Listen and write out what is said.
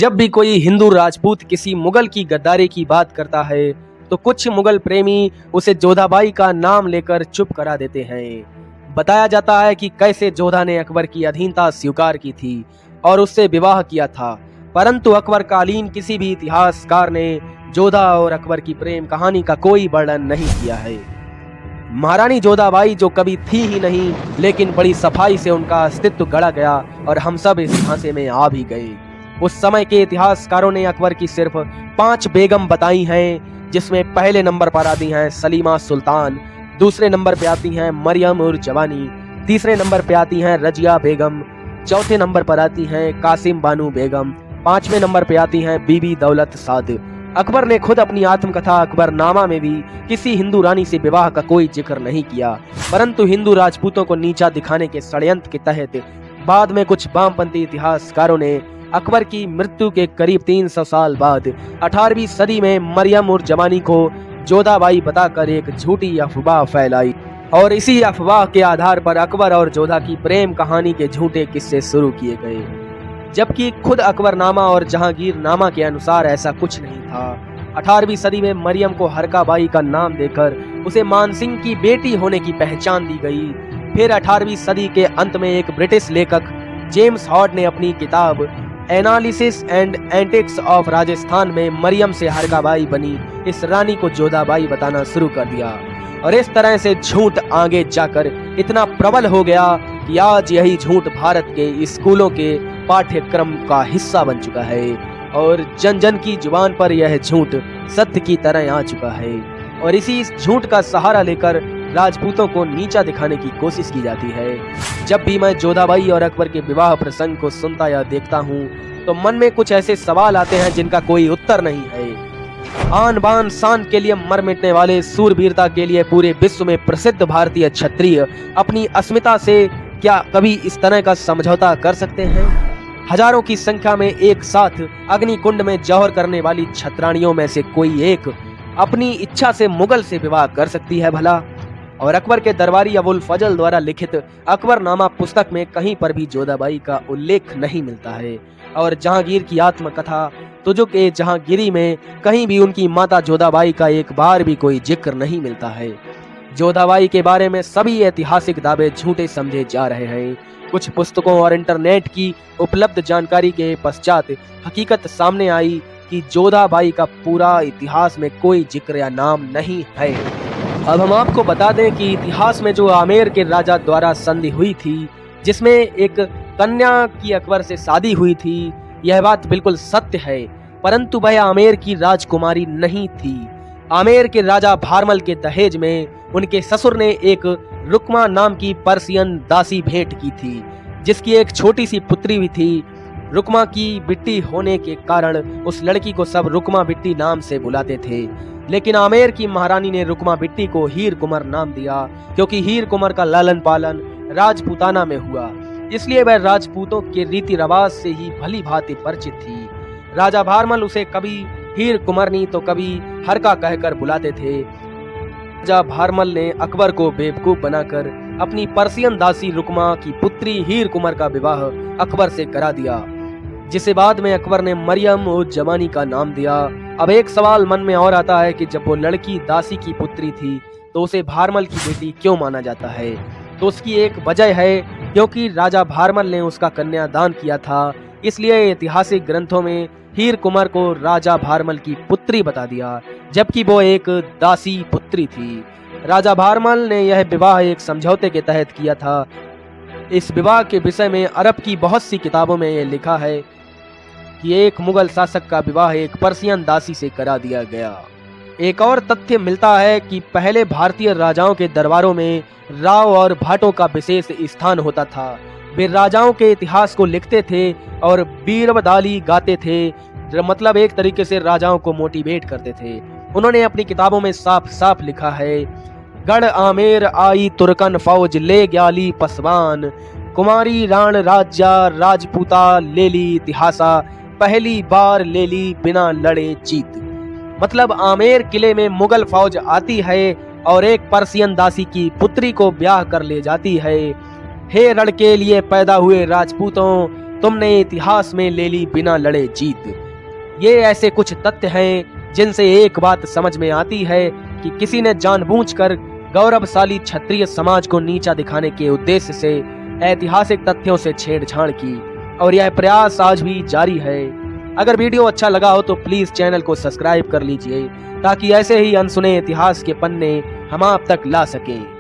जब भी कोई हिंदू राजपूत किसी मुगल की गद्दारी की बात करता है तो कुछ मुगल प्रेमी उसे जोधाबाई का नाम लेकर चुप करा देते हैं। बताया जाता है कि कैसे जोधा ने अकबर की अधीनता स्वीकार की थी और उससे विवाह किया था, परंतु अकबरकालीन किसी भी इतिहासकार ने जोधा और अकबर की प्रेम कहानी का कोई वर्णन नहीं किया है। महारानी जोधाबाई जो कभी थी ही नहीं, लेकिन बड़ी सफाई से उनका अस्तित्व गढ़ा गया और हम सब इस झांसे में आ भी गए। उस समय के इतिहासकारों ने अकबर की सिर्फ 5 बेगम बताई हैं, जिसमें पहले नंबर पर आती हैं सलीमा सुल्तान, दूसरे नंबर पे आती हैं मरियम उर जवानी, तीसरे नंबर पे आती हैं रजिया बेगम, चौथे नंबर पर आती हैं कासिम बानू बेगम, 5वें नंबर पे आती हैं बीबी दौलत साद। अकबर ने खुद अपनी आत्मकथा अकबरनामा में भी किसी हिंदू रानी से विवाह का कोई जिक्र नहीं किया, परंतु हिंदू राजपूतों को नीचा दिखाने के षड्यंत्र के तहत बाद में कुछ वामपंथी इतिहासकारों ने अकबर की मृत्यु के करीब 300 साल बाद 18वीं सदी में मरियम उर जवानी को जोधाबाई बताकर एक झूठी अफवाह फैलाई और इसी अफवाह के आधार पर अकबर और जोधा की प्रेम कहानी के झूठे किस्से शुरू किए गए, जबकि खुद अकबरनामा और जहांगीरनामा के अनुसार ऐसा कुछ नहीं था। 18वीं सदी में मरियम को हरकाबाई का नाम देकर उसे मानसिंह की बेटी होने की पहचान दी गई। फिर 18वीं सदी के अंत में एक ब्रिटिश लेखक जेम्स हॉर्ड ने अपनी किताब analysis and antics of Rajasthan में मरियम से हरकाबाई बनी इस रानी को जोधाबाई बताना शुरू कर दिया और इस तरह से झूठ आगे जाकर इतना प्रबल हो गया कि आज यही झूठ भारत के स्कूलों के पाठ्यक्रम का हिस्सा बन चुका है और जन जन की जुबान पर यह झूठ सत्य की तरह आ चुका है और इसी झूठ का सहारा लेकर राजपूतों को नीचा दिखाने की कोशिश की जाती है। जब भी मैं जोधाबाई और अकबर के विवाह प्रसंग को सुनता या देखता हूँ तो मन में कुछ ऐसे सवाल आते हैं जिनका कोई उत्तर नहीं है। आन बान शान के लिए मर मिटने वाले, सूरवीरता के लिए पूरे विश्व में प्रसिद्ध भारतीय क्षत्रिय अपनी अस्मिता से क्या कभी इस तरह का समझौता कर सकते हैं? हजारों की संख्या में एक साथ अग्निकुंड में जौहर करने वाली छत्राणियों में से कोई एक अपनी इच्छा से मुगल से विवाह कर सकती है भला? और अकबर के दरबारी अबुल फजल द्वारा लिखित अकबरनामा पुस्तक में कहीं पर भी जोधाबाई का उल्लेख नहीं मिलता है और जहांगीर की आत्मकथा तुजुक ए जहांगीरी में कहीं भी उनकी माता जोधाबाई का एक बार भी कोई जिक्र नहीं मिलता है। जोधाबाई के बारे में सभी ऐतिहासिक दावे झूठे समझे जा रहे हैं। कुछ पुस्तकों और इंटरनेट की उपलब्ध जानकारी के पश्चात हकीकत सामने आई कि जोधाबाई का पूरा इतिहास में कोई जिक्र या नाम नहीं है। अब हम आपको बता दें कि इतिहास में जो आमेर के राजा द्वारा संधि हुई थी, जिसमें एक कन्या की अकबर से शादी हुई थी, यह बात बिल्कुल सत्य है, परंतु वह आमेर की राजकुमारी नहीं थी। आमेर के राजा भारमल के दहेज में उनके ससुर ने एक रुकमा नाम की पर्सियन दासी भेंट की थी, जिसकी एक छोटी सी पुत्री भी थी। रुकमा की बिट्टी होने के कारण उस लड़की को सब रुकमा बिट्टी नाम से बुलाते थे, लेकिन आमेर की महारानी ने रुकमा बिट्टी को हीर कुंवर नाम दिया, क्योंकि हीर कुंवर का लालन पालन राजपूताना में हुआ, इसलिए वह राजपूतों के रीति रिवाज से ही भली भांति परिचित थी। राजा भारमल उसे कभी हीर कुंवरनी तो कभी हरका कहकर बुलाते थे। राजा भारमल ने अकबर को बेवकूफ बनाकर अपनी पर्सियन दासी रुकमा की पुत्री हीर कुंवर का विवाह अकबर से करा दिया, जिसे बाद में अकबर ने मरियम उज जवानी का नाम दिया। अब एक सवाल मन में और आता है कि जब वो लड़की दासी की पुत्री थी तो उसे भारमल की बेटी क्यों माना जाता है? तो उसकी एक वजह है, क्योंकि राजा भारमल ने उसका कन्यादान किया था, इसलिए ऐतिहासिक ग्रंथों में हीर कुंवर को राजा भारमल की पुत्री बता दिया, जबकि वो एक दासी पुत्री थी। राजा भारमल ने यह विवाह एक समझौते के तहत किया था। इस विवाह के विषय में अरब की बहुत सी किताबों में यह लिखा है कि एक मुगल शासक का विवाह एक पर्सियन दासी से करा दिया गया। एक और तथ्य मिलता है कि पहले भारतीय राजाओं के दरबारों में राव और भाटों का विशेष स्थान होता था। वे राजाओं के इतिहास को लिखते थे और बीरबदाली गाते थे, मतलब एक तरीके से राजाओं को मोटिवेट करते थे। उन्होंने अपनी किताबों में साफ साफ लिखा है, गढ़ आमेर आई तुर्कन फौज ले ग्याली पसवान, कुमारी राण राजा राजपूता लेली इतिहासा, पहली बार लेली बिना लड़े जीत। मतलब आमेर किले में मुगल फौज आती है और एक पर्सियन दासी की पुत्री को ब्याह कर ले जाती है। हे रण के लिए पैदा हुए राजपूतों, तुमने इतिहास में ले ली बिना लड़े जीत। ये ऐसे कुछ तथ्य हैं जिनसे एक बात समझ में आती है कि किसी ने जानबूझकर गौरवशाली क्षत्रिय समाज को नीचा दिखाने के उद्देश्य से ऐतिहासिक तथ्यों से छेड़छाड़ की और यह प्रयास आज भी जारी है। अगर वीडियो अच्छा लगा हो तो प्लीज चैनल को सब्सक्राइब कर लीजिए ताकि ऐसे ही अनसुने इतिहास के पन्ने हम आप तक ला सकें।